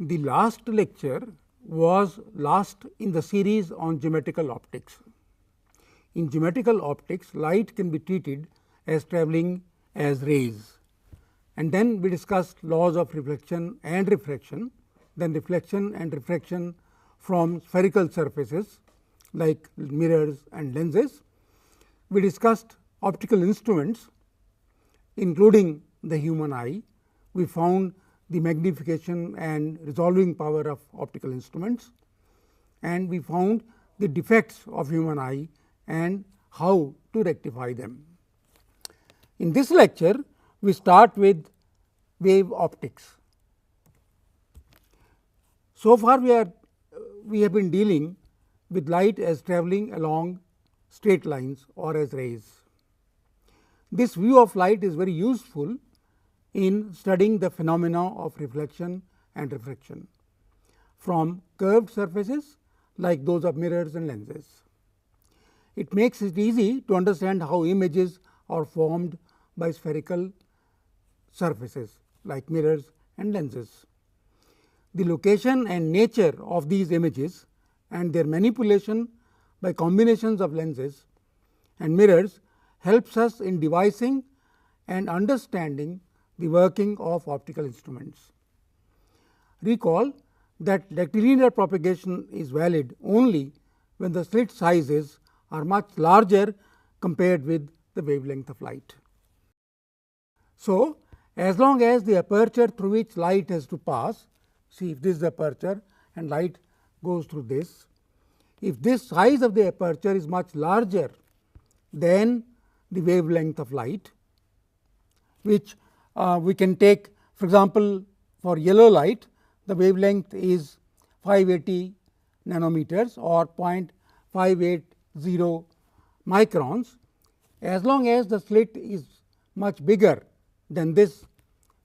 The last lecture was last in the series on geometrical optics. In geometrical optics, light can be treated as travelling as rays, and then we discussed laws of reflection and refraction, then reflection and refraction from spherical surfaces like mirrors and lenses. We discussed optical instruments including the human eye. We found the magnification and resolving power of optical instruments, and we found the defects of human eye and how to rectify them. In this lecture, we start with wave optics. So far, we have been dealing with light as travelling along straight lines or as rays. This view of light is very useful in studying the phenomena of reflection and refraction from curved surfaces like those of mirrors and lenses. It makes it easy to understand how images are formed by spherical surfaces like mirrors and lenses. The location and nature of these images and their manipulation by combinations of lenses and mirrors helps us in devising and understanding the working of optical instruments. Recall that rectilinear propagation is valid only when the slit sizes are much larger compared with the wavelength of light. So, as long as the aperture through which light has to pass, see if this is the aperture and light goes through this, if this size of the aperture is much larger than the wavelength of light, which we can take, for example, for yellow light the wavelength is 580 nanometers or 0.580 microns. As long as the slit is much bigger than this,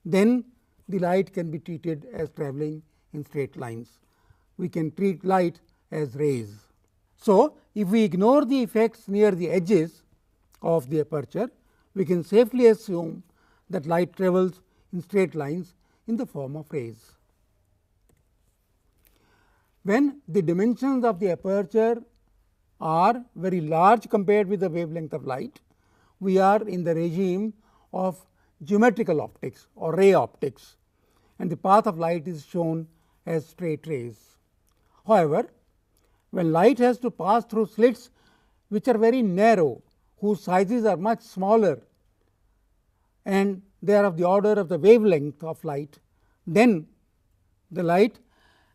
then the light can be treated as travelling in straight lines. We can treat light as rays. So, if we ignore the effects near the edges of the aperture, we can safely assume that light travels in straight lines in the form of rays. When the dimensions of the aperture are very large compared with the wavelength of light, we are in the regime of geometrical optics or ray optics, and the path of light is shown as straight rays. However, when light has to pass through slits which are very narrow, whose sizes are much smaller and they are of the order of the wavelength of light, then the light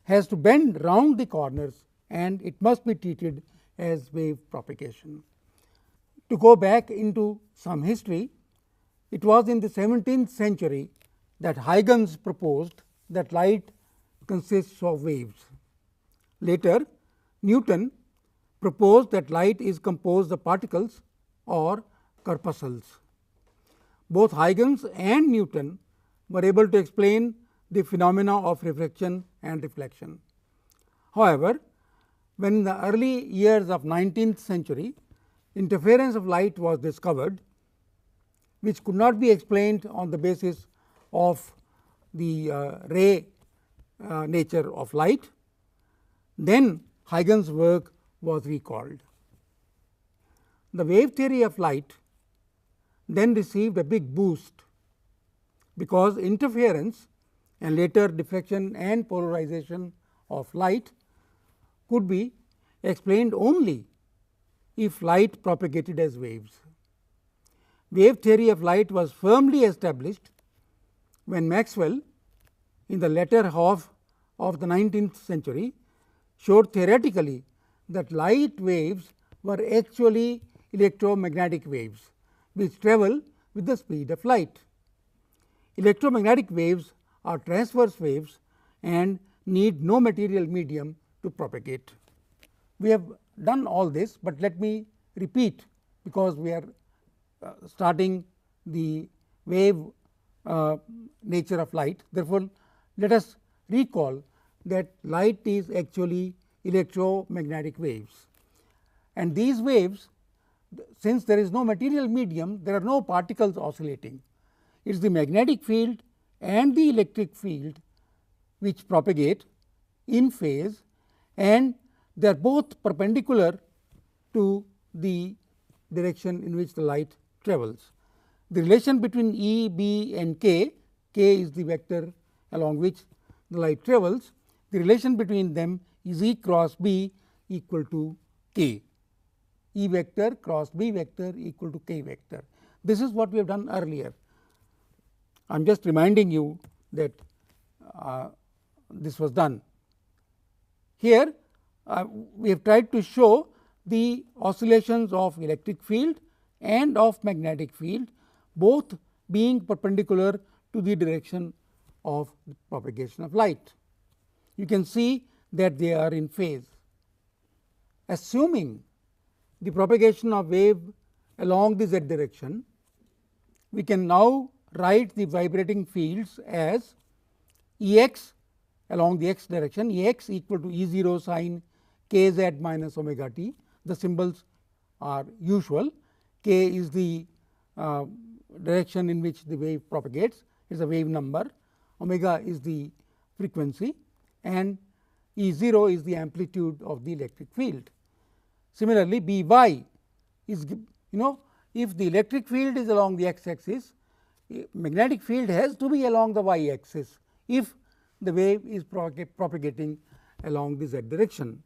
has to bend round the corners and it must be treated as wave propagation. To go back into some history, it was in the 17th century that Huygens proposed that light consists of waves. Later, Newton proposed that light is composed of particles or corpuscles. Both Huygens and Newton were able to explain the phenomena of refraction and reflection. However, when in the early years of 19th century interference of light was discovered, which could not be explained on the basis of the ray nature of light, then Huygens' work was recalled. The wave theory of light then received a big boost, because interference and later diffraction and polarization of light could be explained only if light propagated as waves. Wave theory of light was firmly established when Maxwell, in the latter half of the 19th century, showed theoretically that light waves were actually electromagnetic waves which travel with the speed of light. Electromagnetic waves are transverse waves and need no material medium to propagate. We have done all this, but let me repeat, because we are starting the wave nature of light. Therefore, let us recall that light is actually electromagnetic waves, and these waves, since there is no material medium, there are no particles oscillating. It is the magnetic field and the electric field which propagate in phase and they are both perpendicular to the direction in which the light travels. The relation between E, B and K is the vector along which the light travels. The relation between them is E cross B equal to K. E vector cross B vector equal to K vector. This is what we have done earlier. I am just reminding you that this was done. Here we have tried to show the oscillations of electric field and of magnetic field, both being perpendicular to the direction of the propagation of light. You can see that they are in phase. Assuming the propagation of wave along the z direction, we can now write the vibrating fields as E x along the x direction, E x equal to E 0 sin k z minus omega t. The symbols are usual. K is the direction in which the wave propagates, it is a wave number, omega is the frequency and E 0 is the amplitude of the electric field. Similarly, B y is, if the electric field is along the x axis, magnetic field has to be along the y axis if the wave is propagating along the z direction.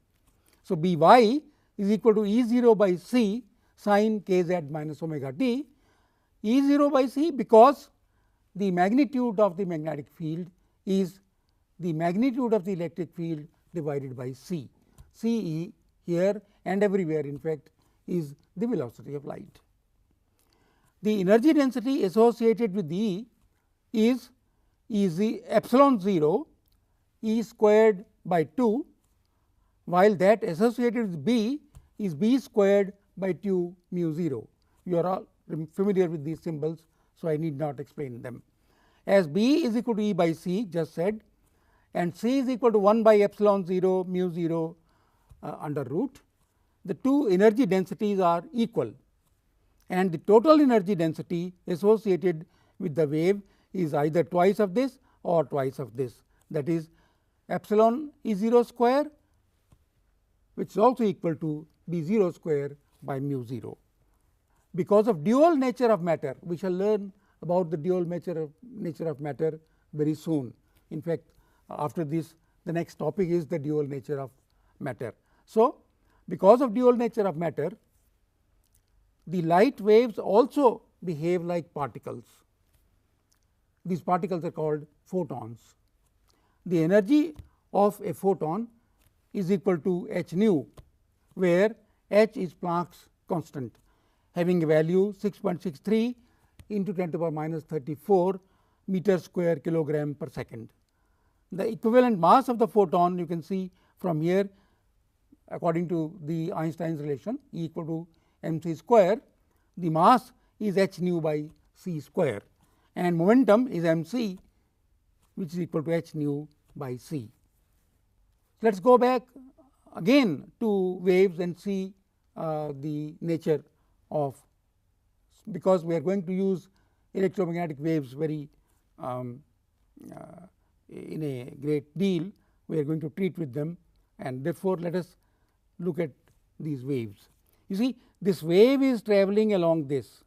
So, B y is equal to E 0 by c sin k z minus omega t, E 0 by c because the magnitude of the magnetic field is the magnitude of the electric field divided by c. C here and everywhere in fact is the velocity of light. The energy density associated with E is epsilon 0 E squared by 2, while that associated with B is B squared by 2 mu 0. You are all familiar with these symbols, so I need not explain them. As B is equal to E by C just said, and C is equal to 1 by epsilon 0 mu 0 under root, the two energy densities are equal and the total energy density associated with the wave is either twice of this or twice of this, that is epsilon E 0 square, which is also equal to B 0 square by mu 0. Because of dual nature of matter, we shall learn about the dual nature of matter very soon. In fact, after this the next topic is the dual nature of matter. So, because of dual nature of matter, the light waves also behave like particles. These particles are called photons. The energy of a photon is equal to h nu, where h is Planck's constant, having a value 6.63 into 10 to the power minus 34 meter square kilogram per second. The equivalent mass of the photon you can see from here, according to the Einstein's relation E equal to m c square, the mass is h nu by c square and momentum is m c, which is equal to h nu by c. Let us go back again to waves and see the nature of, because we are going to use electromagnetic waves very in a great deal, we are going to treat with them, and therefore, let us look at these waves. You see, this wave is travelling along this,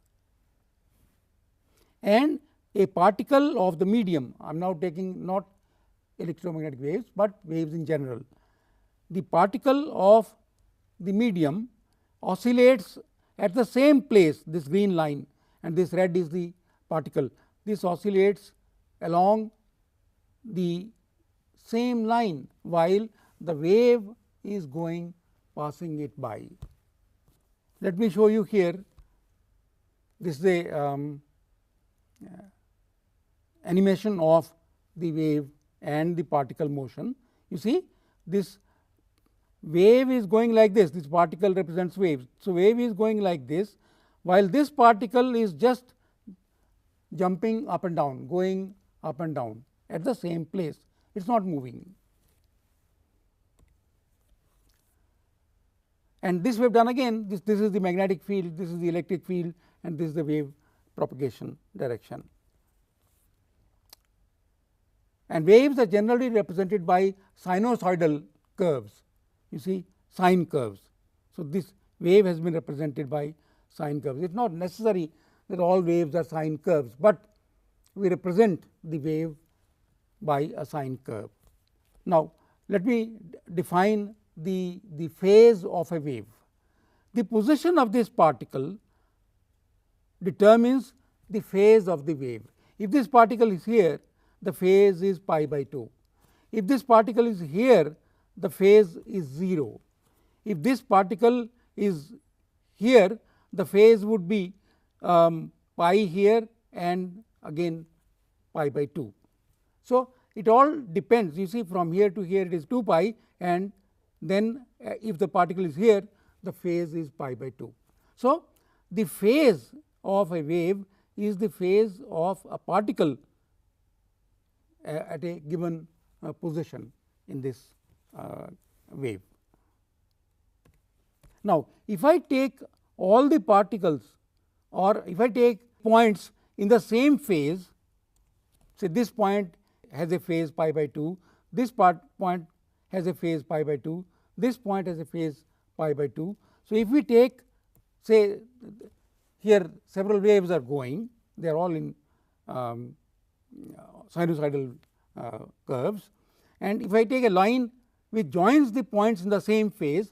and a particle of the medium, I am now taking not electromagnetic waves, but waves in general. The particle of the medium oscillates at the same place, this green line, and this red is the particle. This oscillates along the same line while the wave is going passing it by. Let me show you here. This is a animation of the wave and the particle motion. You see, this wave is going like this, this particle represents waves. So, wave is going like this, while this particle is just jumping up and down, going up and down at the same place, it is not moving. And this we have done again, this is the magnetic field, this is the electric field, and this is the wave propagation direction. and waves are generally represented by sinusoidal curves, you see sine curves. So, this wave has been represented by sine curves. It is not necessary that all waves are sine curves, but we represent the wave by a sine curve. Now, let me define the phase of a wave. The position of this particle determines the phase of the wave. If this particle is here, the phase is pi by 2. If this particle is here, the phase is 0. If this particle is here, the phase would be pi here and again pi by 2. So, it all depends, you see from here to here it is 2 pi, and then if the particle is here, the phase is pi by 2. So, the phase of a wave is the phase of a particle at a given position in this wave. Now, if I take all the particles, or if I take points in the same phase, say this point has a phase pi by 2, this point has a phase pi by 2, this point has a phase pi by 2. So, if we take, say here several waves are going, they are all in sinusoidal curves, and if I take a line which joins the points in the same phase,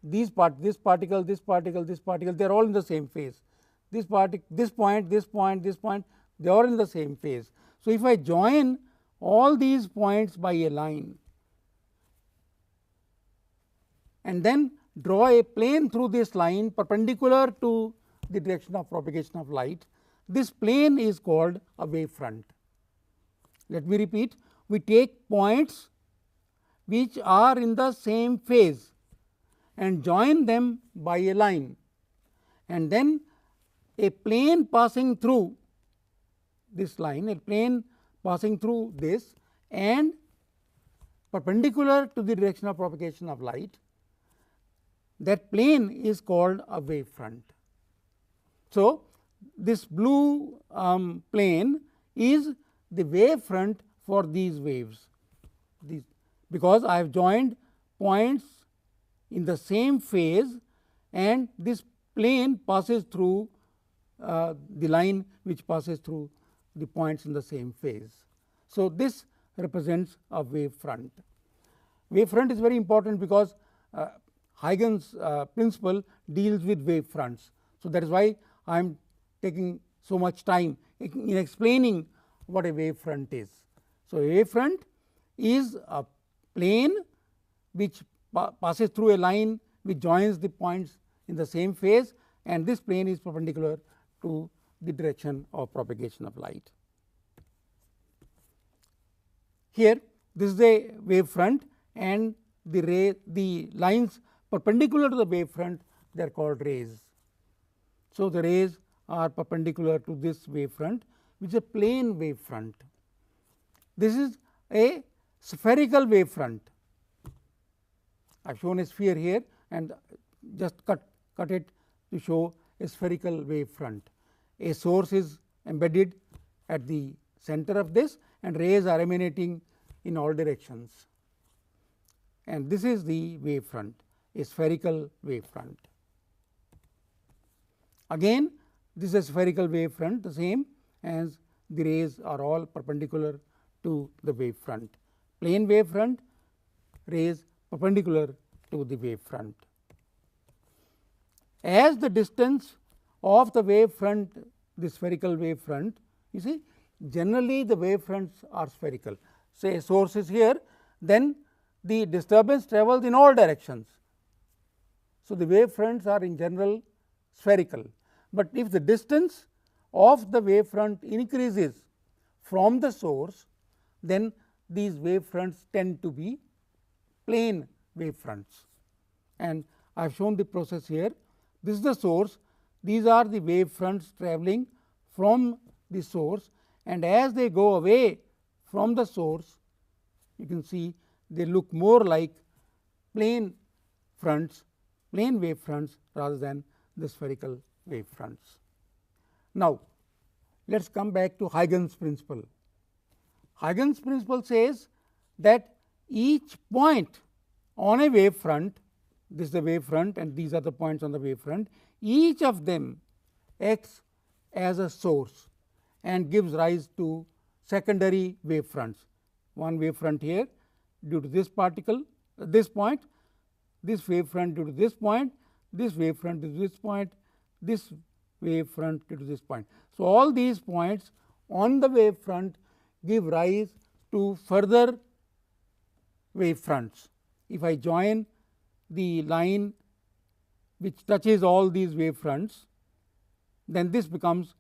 this particle, they are all in the same phase. This point, they are all in the same phase. So, if I join all these points by a line and then draw a plane through this line perpendicular to the direction of propagation of light, this plane is called a wave front. Let me repeat, we take points which are in the same phase and join them by a line, and then a plane passing through this line, a plane passing through this and perpendicular to the direction of propagation of light, that plane is called a wave front. So, this blue plane is the wave front for these waves, because I have joined points in the same phase and this plane passes through the line which passes through the points in the same phase. So, this represents a wave front. Wave front is very important because Huygens principle deals with wave fronts. So, that is why I am taking so much time in explaining what a wave front is. So, a wave front is a plane which passes through a line which joins the points in the same phase, and this plane is perpendicular to the direction of propagation of light. Here this is a wave front, and the lines perpendicular to the wave front, they are called rays. So, the rays are perpendicular to this wave front, which is a plane wave front. This is a spherical wave front. I have shown a sphere here and just cut it to show a spherical wave front. A source is embedded at the center of this, and rays are emanating in all directions, and this is the wave front, a spherical wave front. Again, this is a spherical wave front, the same as the rays are all perpendicular to the wave front. Plane wave front, rays perpendicular to the wave front. As the distance of the wave front, the spherical wave front, you see generally the wave fronts are spherical. Say a source is here, then the disturbance travels in all directions. So, the wave fronts are in general spherical, but if the distance of the wave front increases from the source, then these wave fronts tend to be plane wave fronts, and I have shown the process here. This is the source, these are the wave fronts travelling from the source, and as they go away from the source, you can see they look more like plane fronts, plane wave fronts rather than the spherical wave fronts. Now, let us come back to Huygens principle. Huygens principle says that each point on a wave front, this is the wave front and these are the points on the wave front, each of them acts as a source and gives rise to secondary wave fronts. One wave front here due to this particle, this point, this wave front due to this point, this wave front due to this point, this wave front due to this point. So, all these points on the wave front give rise to further wave fronts. If I join the line which touches all these wave fronts, then this becomes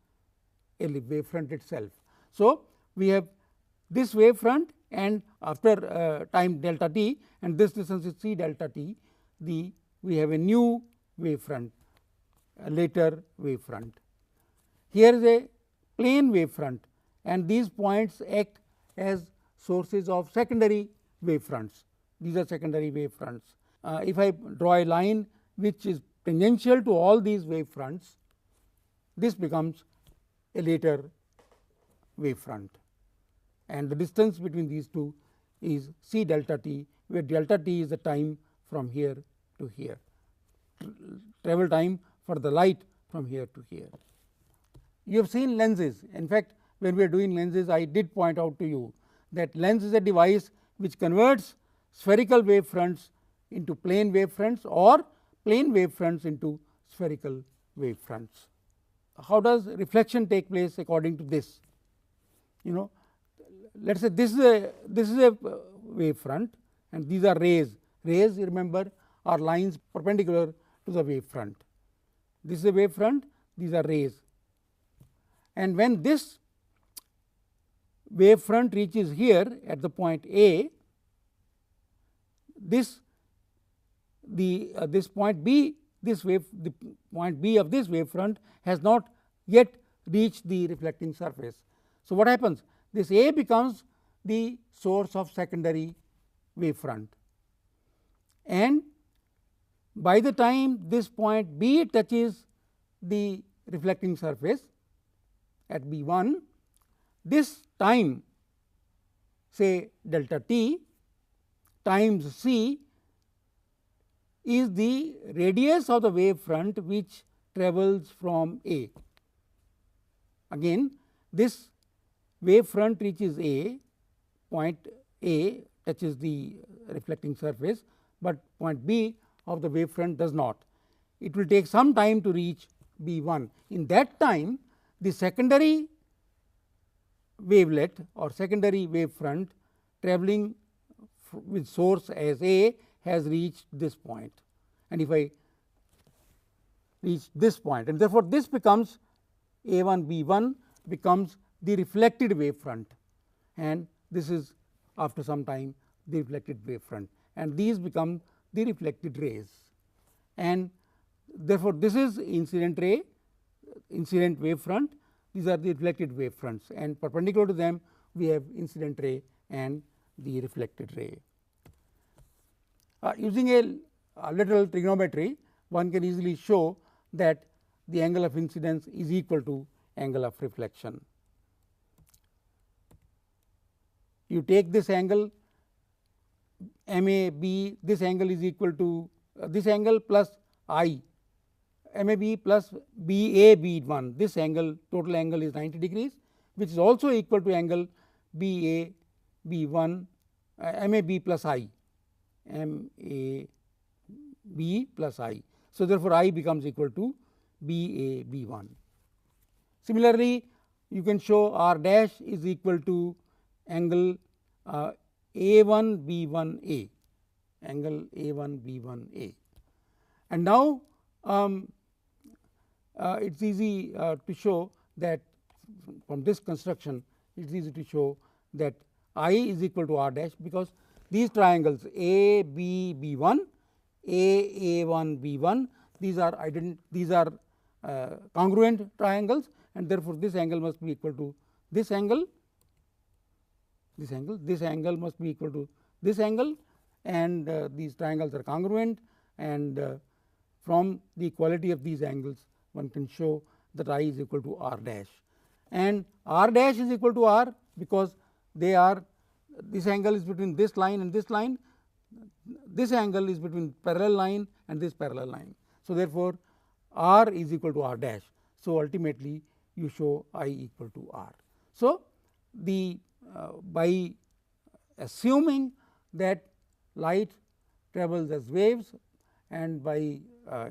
a wave front itself. So, we have this wave front and after time delta t and this distance is c delta t, we have a new wave front, a later wave front. Here is a plane wave front and these points act as sources of secondary wave fronts. These are secondary wave fronts. If I draw a line which is tangential to all these wave fronts, this becomes a later wave front and the distance between these two is c delta t, where delta t is the time from here to here, travel time for the light from here to here. You have seen lenses. In fact, when we are doing lenses, I did point out to you that lens is a device which converts spherical wave fronts into plane wave fronts or plane wave fronts into spherical wave fronts. How does reflection take place according to this? Let us say this is a wave front and these are rays. Rays, you remember, are lines perpendicular to the wave front. This is a wave front, these are rays. And when this wave front reaches here at the point A, this point B, the point B of this wave front has not yet reached the reflecting surface. So, what happens? This A becomes the source of secondary wave front, and by the time this point B touches the reflecting surface at B1, this time, say delta t times c, is the radius of the wave front which travels from A. Again, this wave front reaches A, point A touches the reflecting surface, but point B of the wave front does not. It will take some time to reach B1. In that time, the secondary wavelet or secondary wave front travelling with source as A has reached this point, and if I reach this point, and therefore, this becomes A1 B1 becomes the reflected wave front, and this is after some time the reflected wave front, and these become the reflected rays, and therefore, this is incident ray, incident wave front, these are the reflected wave fronts, and perpendicular to them we have incident ray and the reflected ray. Using a little trigonometry, one can easily show that the angle of incidence is equal to angle of reflection. You take this angle MAB, this angle is equal to this angle plus I, MAB plus BAB1, this angle, total angle is 90 degrees, which is also equal to angle BAB1, MAB plus I, MAB plus I. So, therefore, I becomes equal to BAB1. Similarly, you can show R dash is equal to angle A1B1A, angle A1B1A. And now, it is easy to show that from this construction, it is easy to show that I is equal to R dash, because these triangles ABB1, AA1B1, these are congruent triangles, and therefore, this angle must be equal to this angle, this angle must be equal to this angle, and these triangles are congruent, and from the equality of these angles one can show that I is equal to R dash, and R dash is equal to R because they are, this angle is between this line and this line, this angle is between parallel line and this parallel line. So, therefore, r is equal to r dash. So, ultimately you show I equal to r. So, the by assuming that light travels as waves and by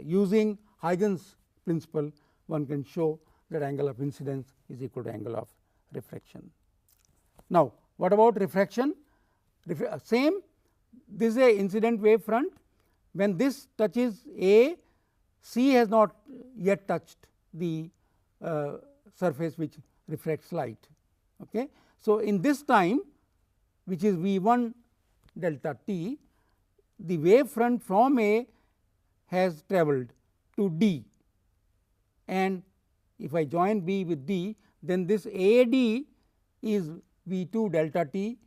using Huygens principle, one can show that angle of incidence is equal to angle of refraction. Now, what about refraction? Same, this is a incident wave front. When this touches A, C has not yet touched the surface which refracts light. Okay. So, in this time, which is V1 delta t, the wave front from A has travelled to D, and if I join B with D, then this AD is V2 delta t,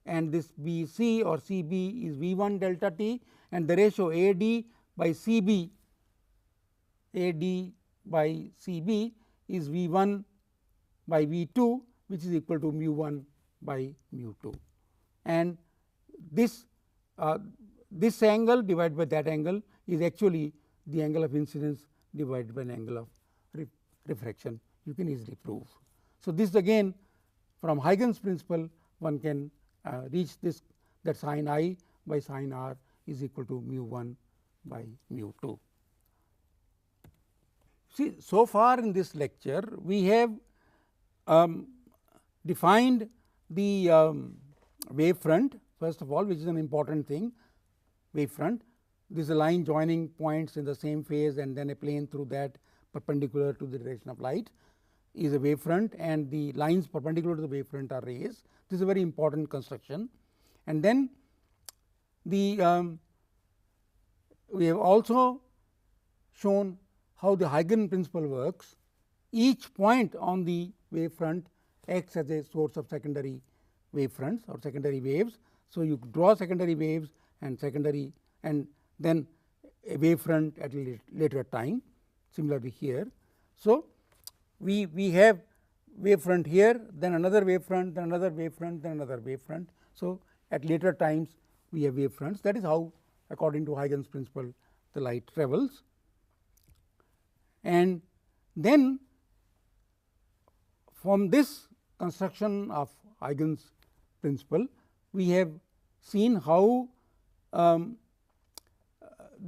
and this BC or CB is V1 delta t, and the ratio AD by CB, AD by CB is V1 by V2, which is equal to mu 1 by mu 2, and this this angle divided by that angle is actually the angle of incidence divided by an angle of refraction. You can easily prove. So, this again from Huygens principle one can reach this, that sin I by sin r is equal to mu 1 by mu 2. See, so far in this lecture we have defined the wave front first of all, which is an important thing. Wave front, this is a line joining points in the same phase and then a plane through that perpendicular to the direction of light is a wave front, and the lines perpendicular to the wave front are rays. This is a very important construction. And then the we have also shown how the Huygens principle works. Each point on the wave front acts as a source of secondary wave fronts or secondary waves. So, you draw secondary waves and secondary and then a wave front at a later time, similarly here. So, we have wave front here, then another wave front, then another wave front, then another wave front. So, at later times we have wave fronts. That is how, according to Huygens principle, the light travels. And then from this construction of Huygens principle, we have seen how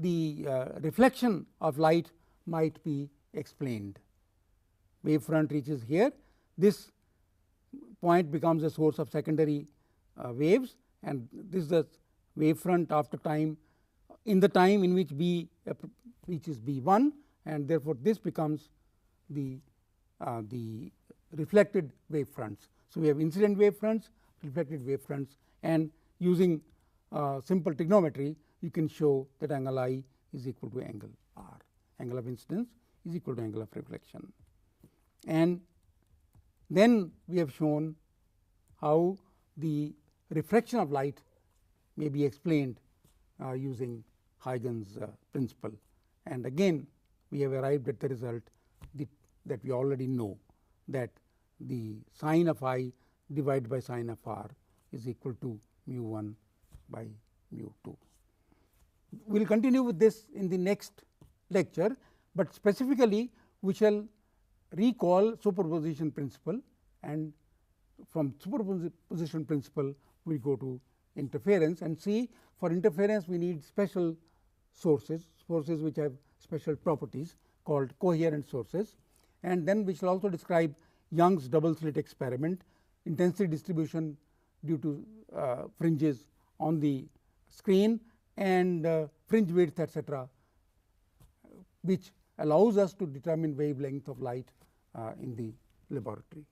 the reflection of light might be explained. Wave front reaches here, this point becomes a source of secondary waves, and this is the wave front after time in the time in which B reaches B1, and therefore, this becomes the reflected wave fronts. So, we have incident wave fronts, reflected wave fronts, and using simple trigonometry you can show that angle I is equal to angle R, angle of incidence is equal to angle of reflection. And then we have shown how the refraction of light may be explained using Huygens principle, and again we have arrived at the result that we already know, that the sin of I divided by sin of R is equal to mu 1 by mu 2. We will continue with this in the next lecture, but specifically we shall recall superposition principle, and from superposition principle we go to interference and see for interference we need special sources which have special properties called coherent sources, and then we shall also describe Young's double slit experiment, intensity distribution due to fringes on the screen, and fringe width etc., which allows us to determine wavelength of light in the laboratory.